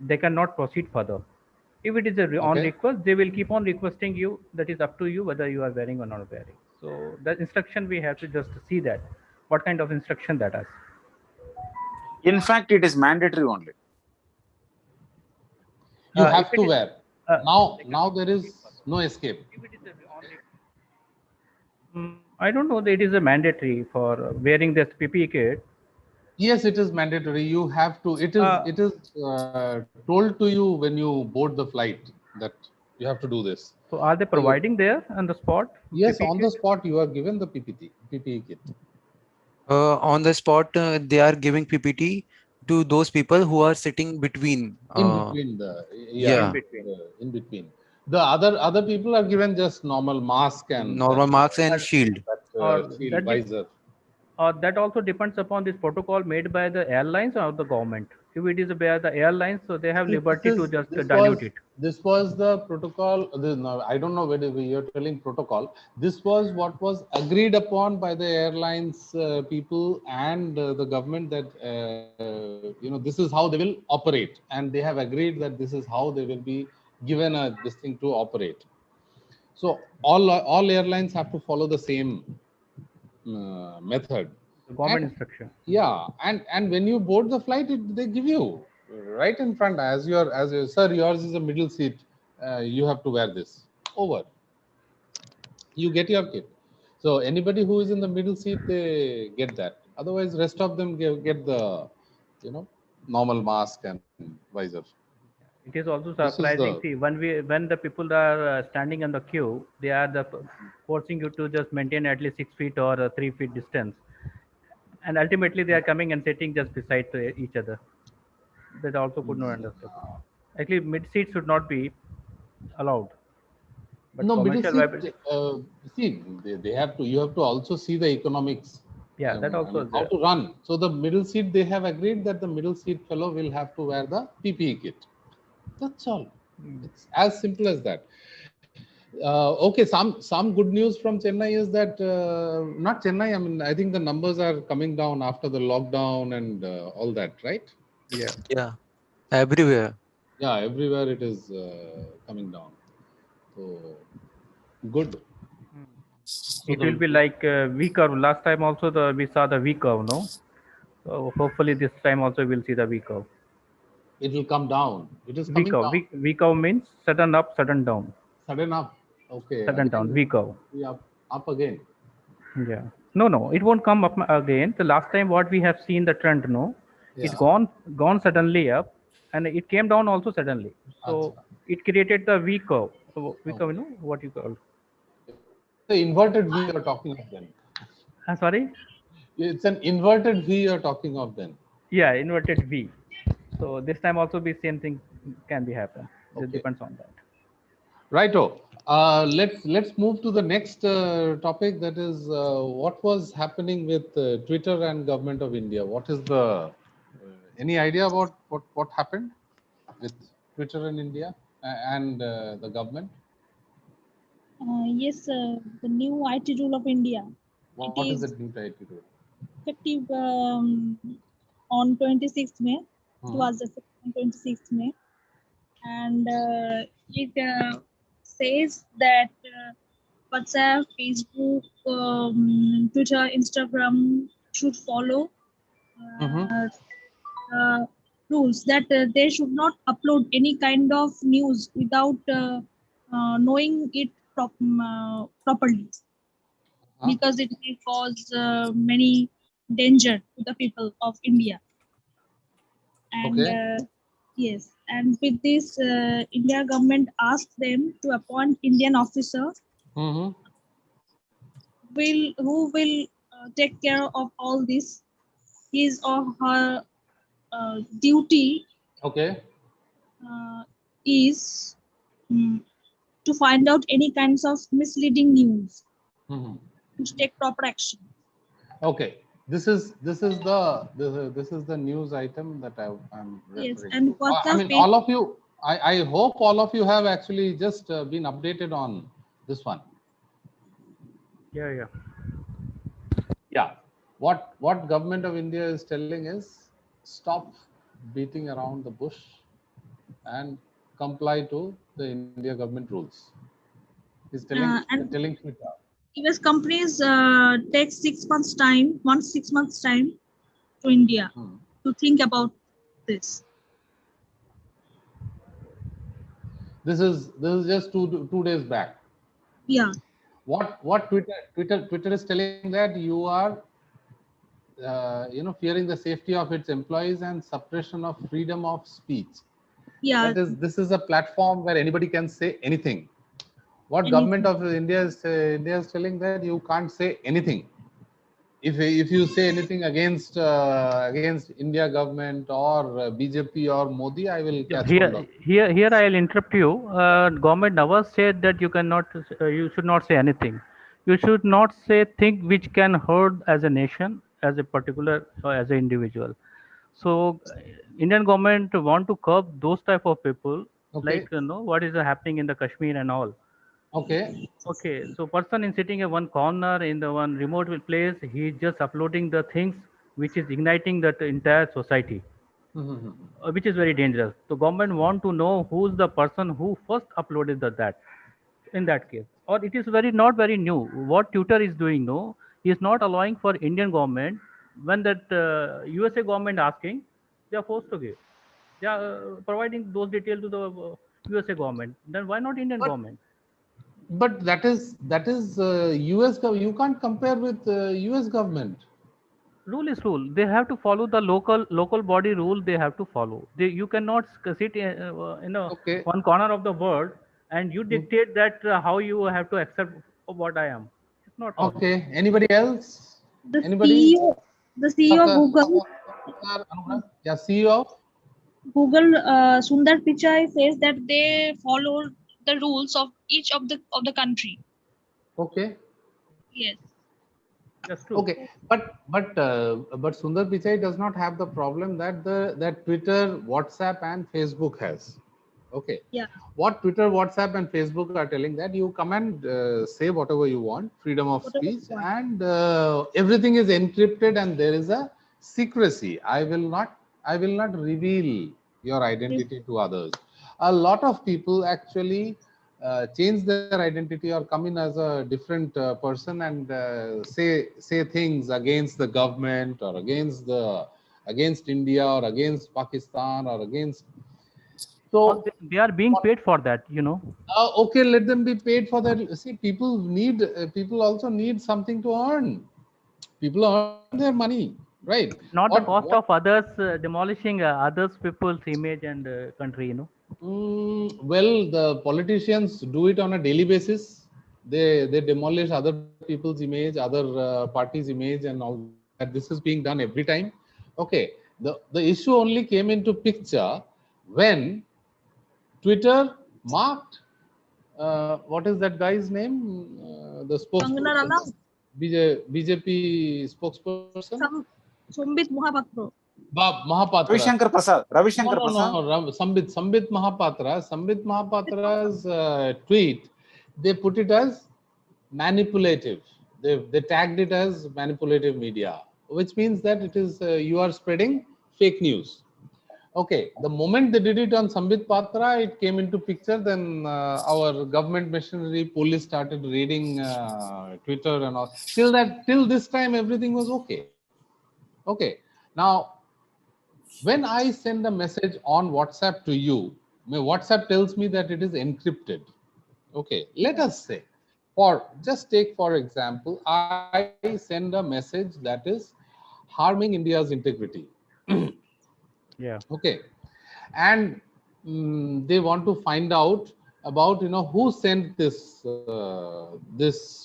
they cannot proceed further. If it is on Okay. request, they will keep on requesting you. That is up to you whether you are wearing or not wearing. So the instruction we have to just see that what kind of instruction that is. In fact, it is mandatory only. You If have it to is, wear. they Now cannot there proceed is further. no escape. If it is on request, I don't know that it is a mandatory for wearing this PPE kit. Yes, it is mandatory. You have to. Uh, It is told to you when you board the flight that you have to do this. so are they So you, providing there on the spot yes, PPE on the kit? spot you are given the PPE kit On the spot, they are giving PPT to those people who are sitting between. in between the, yeah, In Yeah, between. in between. The other people are given just normal mask and that normal marks and Or, shield. or shield that dep visor. that also depends upon this protocol made by the airlines or the government. If it is by the airlines, so they have See, liberty to just this dilute was it. the protocol. No, I don't know whether you're telling protocol. This was what was agreed upon by the airlines people and the government that this is how they will operate, and they have agreed that this is how they will be given this thing to operate. So all airlines have to follow the same method. The And government instruction. yeah, and when you board the flight, they give you right in front as your sir, yours is a middle seat. You have to wear this. Over. You get your kit. So anybody who is in the middle seat, they get that. Otherwise, rest of them get the normal mask and visor. It is also This is the surprising. See, when the people are standing in the queue, they are forcing you to just maintain at least 6 feet or 3 feet distance, and ultimately they are coming and sitting just beside to each other. That also could not understand. Actually, mid seat should not be allowed, but no middle commercial seat. viable. See, they have to. You have to also see the economics. Yeah, that I also mean, is how there. to run. So the middle seat, they have agreed that the middle seat fellow will have to wear the PPE kit. That's all. It's as simple as that. Okay, some good news from Chennai is that not Chennai. I mean, I think the numbers are coming down after the lockdown and all that, right? Yeah. Yeah, everywhere. Yeah, everywhere it is coming down. So good. So It will the be like V curve. Last time also we saw the V curve, no? So hopefully this time also we'll see the V curve. it will come down. It is V coming curve. down. V curve means sudden up, sudden down, Sudden up. Okay, sudden down. again V curve. we up again. Yeah. No, no, it won't come up again. The last time what we have seen the trend, no, it Yeah. gone suddenly up, and it came down also suddenly. So Acha. it created the V curve. So V curve, Okay. what you call? It's an inverted V you're talking of then. Sorry. It's an inverted V you're talking of then. Yeah, inverted V. So this time also be same thing can be happen. It Okay. depends on that. Righto. Let's move to the next topic. That is what was happening with Twitter and government of India. What is the any idea about what happened with Twitter in India and the government? Yes, the new IT rule of India. It What is the is new title to it? effective on 26th May. It Mhm. was just on 26th May, and it says that WhatsApp, Facebook, Twitter, Instagram should follow Mhm. uh, rules that they should not upload any kind of news without knowing it properly, Uh-huh. because it may cause many danger to the people of India. And Okay. yes, and with this, India government asked them to appoint Indian officer Mm-hmm. who will take care of all this. His or her duty Okay. uh, is mm, to find out any kinds of misleading news Mm-hmm. and to take proper action. Okay. This is the news item that I'm Yes, referring and to. I WhatsApp mean, page. all of you. I hope all of you have actually just been updated on this one. Yeah, yeah. Yeah. What government of India is telling is stop beating around the bush. and comply to the India government rules. He's And telling Twitter. US companies take 6 months time, 6 months time to India Hmm. to think about this. This is just two days back. Yeah, What Twitter is telling that you are fearing the safety of its employees and suppression of freedom of speech. yeah, That is, this is a platform where anybody can say anything. What government anything. of India is telling that you can't say anything. If you say anything against India government or BJP or Modi, I will Yeah, catch hold of. here I'll interrupt you. Government never said that you cannot, you should not say anything. You should not say thing which can hurt as a nation, as a particular, or as an individual. So, Indian government want to curb those type of people, like Okay, what is happening in the Kashmir and all. okay. Okay, so person is sitting in one corner in the one remote place. He is just uploading the things which is igniting that entire society, Mhm. which is very dangerous. The government want to know who's the person who first uploaded that in that case. Or it is very not very new. What Twitter is doing, no, is not allowing for Indian government when that USA government asking, they are forced to give. They are providing those details to the USA government. Then why not Indian But government? that is US you can't compare with US government. Rule is rule. They have to follow the local body rule. They have to follow. You cannot sit in a Okay. one corner of the world and you Mm. dictate that how you have to accept what I am. It's not possible. Okay. Anybody else? The Anybody? CEO of Google, Anugrah? Yeah, CEO of. Sundar Pichai says that they follow the rules of each of the country. Okay. Yes. That's true. Okay. But Sundar Pichai does not have the problem that that Twitter, WhatsApp, and Facebook has. Okay. Yeah. What Twitter, WhatsApp, and Facebook are telling that you come and say whatever you want, freedom of Whatever speech, you want. and everything is encrypted, and there is a secrecy. I will not reveal your Yes. identity to others. A lot of people actually change their identity or come in as a different person and say things against the government or against India or against Pakistan or against. Because So they are being paid for that. okay, let them be paid for that. See, people also need something to earn. People earn their money, right? Not the cost What of others demolishing others people's image and country. well, the politicians do it on a daily basis. They demolish other people's image, other parties' image, and all that. This is being done every time. Okay, the issue only came into picture when Twitter marked what is that guy's name? The Kangana spokesperson, Ranaut, BJP spokesperson, some Sombit Mohapatra. Mahapatra. Ravishankar No, Prasad. no, Sambit Mahapatra. Sambit Mahapatra's tweet, they put it as manipulative. They tagged it as manipulative media, which means that it is you are spreading fake news. Okay, the moment they did it on Sambit Patra, it came into picture. Then our government machinery, police started raiding Twitter and all. Till this time, everything was okay. Okay, now when I send a message on WhatsApp to you, my WhatsApp tells me that it is encrypted. Okay, let Yeah. us say, for just take for example, I send a message that is harming India's integrity. Yeah. Okay, and they want to find out about who sent this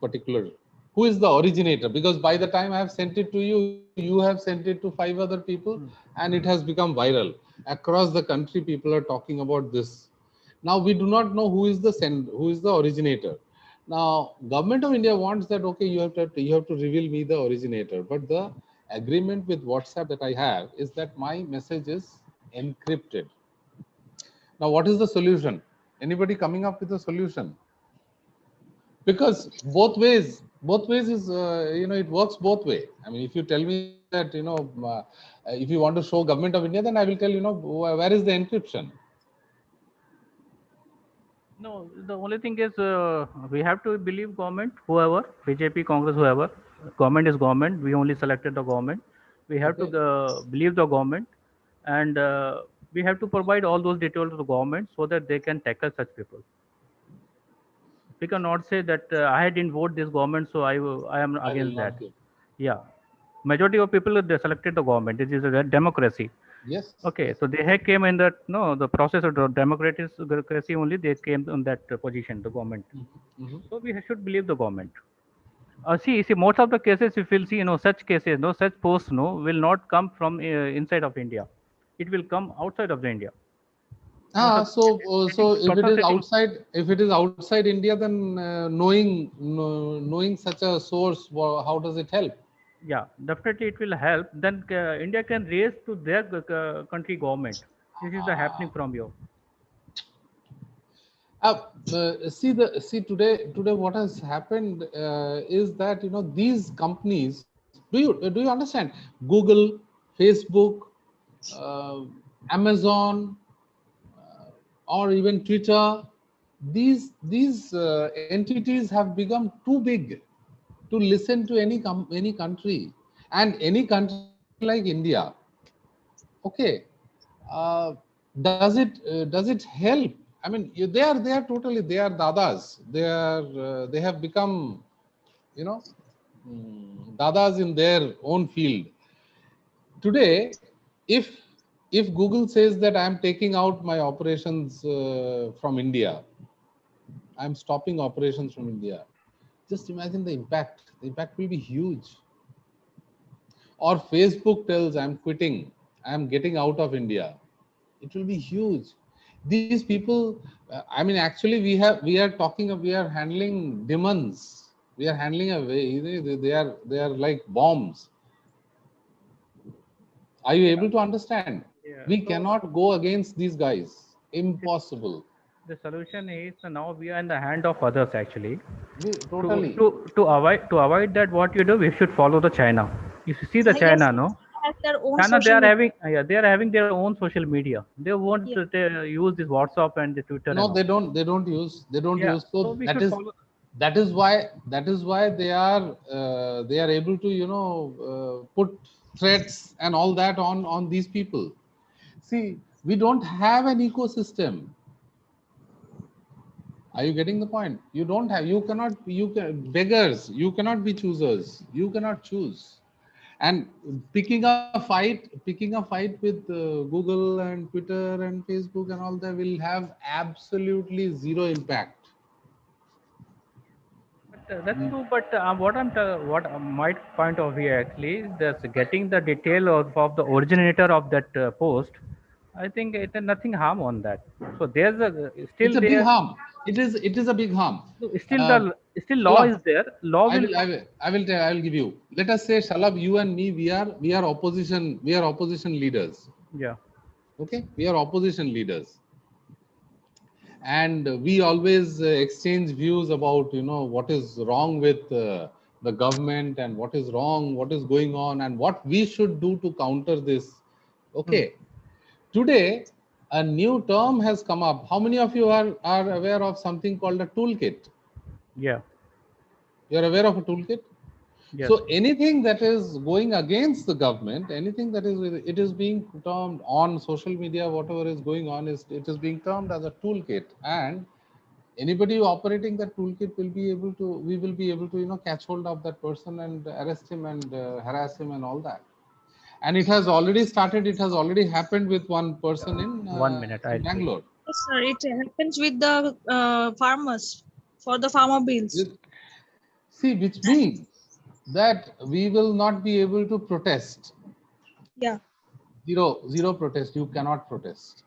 particular, who is the originator, because by the time I have sent it to you, you have sent it to 5 other people, Hmm. and it has become viral across the country. People are talking about this. Now we do not know who is the originator. Now government of India wants that, okay, you have to reveal me the originator, but the agreement with WhatsApp that I have is that my message is encrypted. Now what is the solution? Anybody coming up with a solution? Because both ways is it works both way. I mean, if you tell me that if you want to show government of India, then I will tell where is the encryption. No, the only thing is we have to believe government, whoever, BJP, Congress, whoever. Government is government. We only selected the government. We have to Okay. believe the government, and we have to provide all those details to the government so that they can tackle such people. We cannot say that I didn't vote this government, so I am I will against that. not give. Yeah, majority of people they selected the government. This is a democracy. Yes. Okay, Yes. so they had came in that no the process of democracy only they came in that position the government. Mhm. So we should believe the government. See, most of the cases if we'll see such cases such posts will not come from inside of India. It will come outside of the India. Most of So if it total is setting. outside, India, then knowing such a source, how does it help? Yeah, definitely it will help. Then India can raise to their country government. This is the happening from you. See today what has happened is that these companies. Do you understand? Google, Facebook, uh, Amazon, or even Twitter. These entities have become too big to listen to any country, and any country like India. Okay, uh, does it help? I mean, they are totally, they are dadas. They have become, you know dadas in their own field. Today, if Google says that I am taking out my operations from India, I'm stopping operations from India. Just imagine the impact. The impact will be huge. Or Facebook tells I'm quitting, I'm getting out of India. It will be huge. These people, I mean, actually, we are talking of, we are handling demons. We are handling a way. They are like bombs. Are you able to understand? Yeah. We So cannot go against these guys. this, Impossible. the solution is now we are in the hand of others actually. To Totally. to to avoid that, what you do, we should follow the China. If you see the Yes, China, no, has their own China they social are media. having they are having their own social media. They won't Yeah. use this WhatsApp and the Twitter No, and all. they don't use. They don't Yeah. use. So So we should follow. that is why they are able to put threats and all that on these people. See, we don't have an ecosystem. Are you getting the point? You don't have. You cannot. You can beggars. You cannot be choosers. You cannot choose. And picking a fight with Google and Twitter and Facebook and all that will have absolutely zero impact. But, that's true. But what my point of view actually is that's getting the detail of the originator of that post. I think it nothing harm on that. So there's a It's still a big there. harm. It is a big harm. No, still Uh, still law Shalabh, is there. Law will. I will give you. Let us say, Shalabh, you and me, we are opposition. We are opposition leaders. Yeah. Okay, we are opposition leaders, and we always exchange views about what is wrong with the government, and what is wrong, what is going on, and what we should do to counter this. Hmm. Okay, today a new term has come up. How many of you are aware of something called a toolkit? Yeah. You're aware of a toolkit? Yes. So anything that is going against the government, anything that is, it is being termed on social media, whatever is going on, it is being termed as a toolkit. And anybody operating that toolkit we will be able to catch hold of that person and arrest him and harass him and all that. And it has already started. It has already happened with one person One minute, in I'll see. Bangalore. Yes, sir. It happens with the farmers for the farmer bills. See, which means that we will not be able to protest. Yeah. Zero protest. You cannot protest.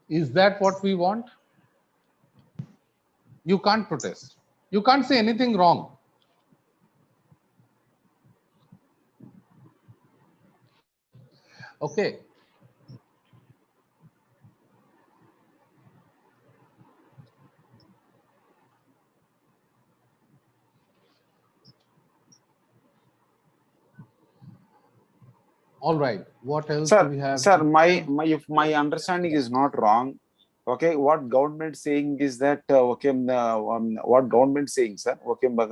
Is that what we want? You can't protest. You can't say anything wrong. Okay. All right. What else do Sir, we have? sir, Yeah. if my understanding is not wrong, Okay, what government saying is that what government saying, sir? Okay, but,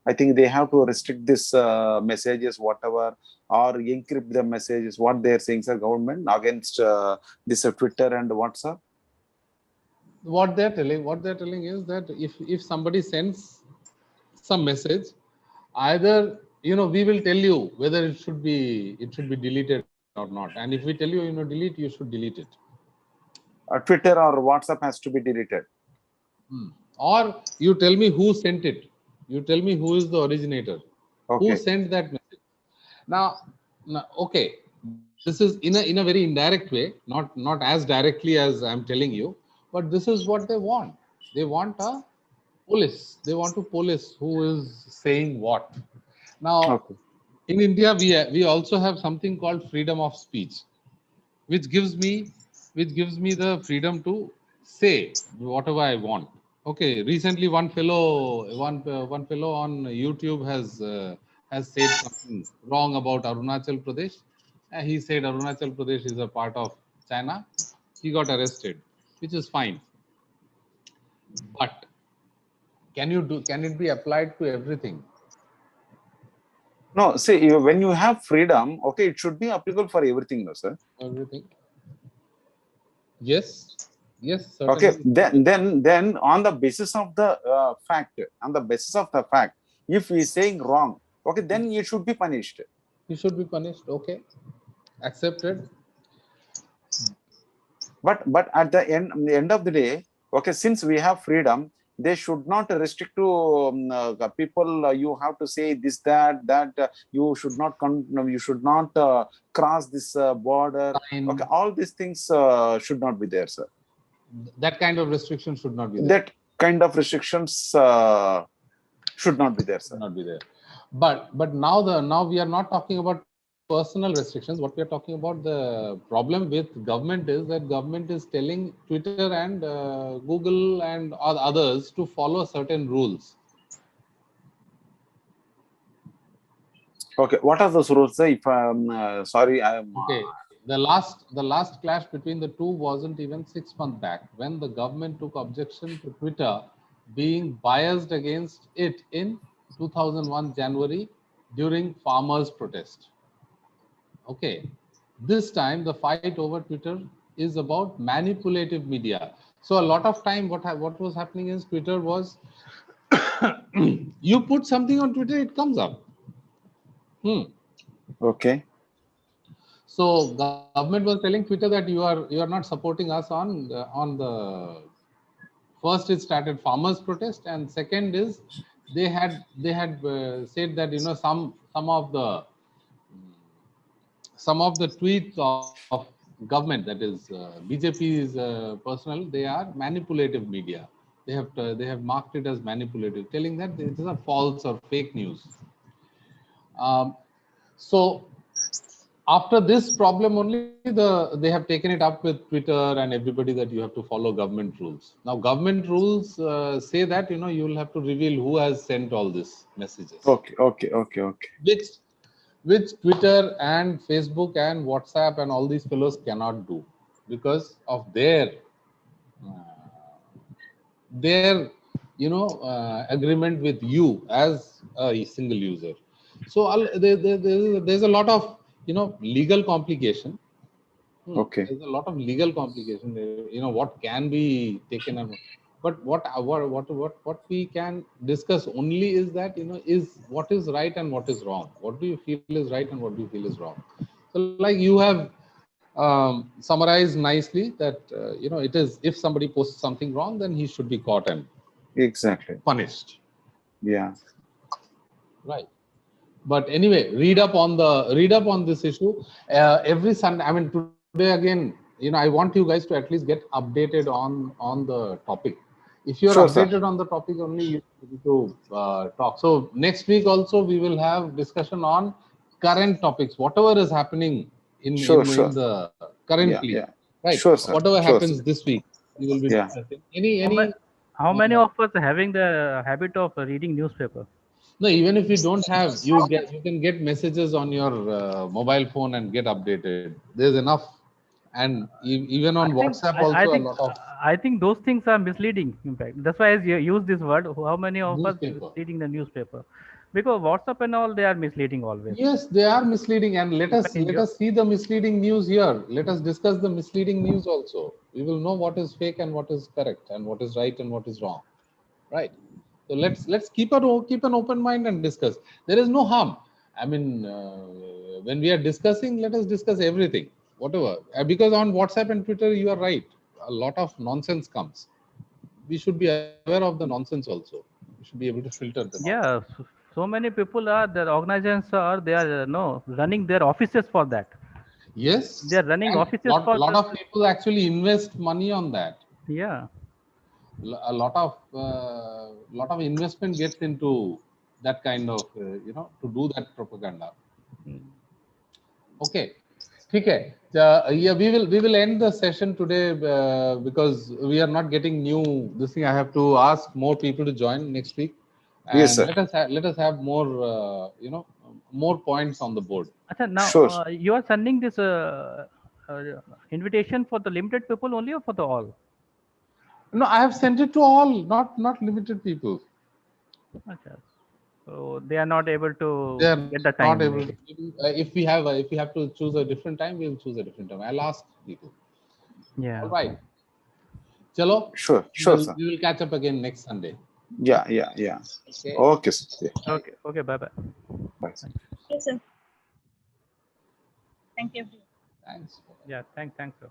I think they have to restrict this messages, whatever, or encrypt the messages. What they are saying, sir, government against this Twitter and WhatsApp. What they're telling is that if somebody sends some message, either we will tell you whether it should be deleted or not, and if we tell you delete, you should delete it. Twitter or WhatsApp has to be deleted. Or you tell me who sent it. You tell me who is the originator, who Okay. sent that message. Now, okay, this is in a very indirect way, not as directly as I'm telling you, but this is what they want. They want a police. They want to police who is saying what. Now, Okay. in India, we also have something called freedom of speech, which gives me the freedom to say whatever I want. Okay, recently one fellow on YouTube has said something wrong about Arunachal Pradesh. He said Arunachal Pradesh is a part of China. He got arrested, which is fine. But can it be applied to everything? No, see, when you have freedom, okay, it should be applicable for everything, no, sir. Everything. Yes, Okay, certainly. then on the basis of the fact, if he is saying wrong, okay, then you should be punished. He should be punished. Okay, accepted. But at the end of the day, okay, since we have freedom, they should not restrict to people. You have to say this, that you should not cross this border. Fine. Okay, all these things should not be there, sir. That kind of restriction should not be there. That kind of restrictions should not be there, sir. Should not be there. But now we are not talking about personal restrictions. What we are talking about, the problem with government is that government is telling Twitter and Google and others to follow certain rules. Okay, what are those rules, sir? If sorry, I am. Okay, the last clash between the two wasn't even 6 months back, when the government took objection to Twitter being biased against it in 2001 January during farmers' protest. Okay, this time the fight over Twitter is about manipulative media. So a lot of time what was happening is Twitter was you put something on Twitter, it comes up. Okay. So government was telling Twitter that you are not supporting us on the first. It started farmers protest, and second is they had said that some of the tweets of government, that is BJP's personnel, they are manipulative media. They have marked it as manipulative, telling that it is a false or fake news. So after this problem only, they have taken it up with Twitter and everybody that you have to follow government rules. Now government rules say that you will have to reveal who has sent all these messages. Okay. Which Twitter and Facebook and WhatsApp and all these fellows cannot do because of their agreement with you as a single user. So there's a lot of legal complication. Okay. There's a lot of legal complication. What can be taken and but what we can discuss only is that is what is right and what is wrong. What do you feel is right and what do you feel is wrong? So like you have summarized nicely that it is, if somebody posts something wrong, then he should be caught and punished. Yeah. Right. But anyway, read up on this issue every Sunday. I mean, today again, I want you guys to at least get updated on the topic. If you're updated on the topic only, you need to talk. So next week also we will have discussion on current topics, whatever is happening in the currently. Yeah. Right. Sure, sir. Whatever happens this week, we will be discussing. How many of us are having the habit of reading newspaper? No, even if you don't have, you can get messages on your mobile phone and get updated. There's enough and even on I think WhatsApp I, I also a think lot of I think those things are misleading. In fact, that's why I use this word. How many of us newspaper. reading the newspaper? Because WhatsApp and all, they are misleading always. Yes, they are misleading, and let You us can enjoy. see the misleading news here. Let us discuss the misleading news also. We will know what is fake and what is correct, and what is right and what is wrong. Right. So let's keep an open mind and discuss. There is no harm. I mean, when we are discussing, let us discuss everything, whatever. Because on WhatsApp and Twitter, you are right. A lot of nonsense comes. We should be aware of the nonsense also. We should be able to filter the nonsense. Yeah, so many people are their organizations are they are no running their offices for that. They Yes, are running and offices for lot the, of people actually invest money on that. yeah. A lot of investment gets into that kind of to do that propaganda. Mm. Okay, ठीक है. Yeah, we will end the session today because we are not getting new this thing. I have to ask more people to join next week, Yes, and sir. let us have more more points on the board. Achha, now Sure. you are sending this uh, invitation for the limited people only or for the all? No, I have sent it to all, not limited people. Achha. So they are not able They to are get the not time able to. maybe. If we have to choose a different time, we will choose a different time. I'll ask people. All Yeah. right. Chalo. Sure, sure, sir. We will catch up again next Sunday. Yeah, yeah, yeah. Okay. Okay, sir. Yeah. Okay. Okay. Bye bye. Bye, sir. Yes, sir. Thank you. Thanks. Yeah. Thanks. Sir.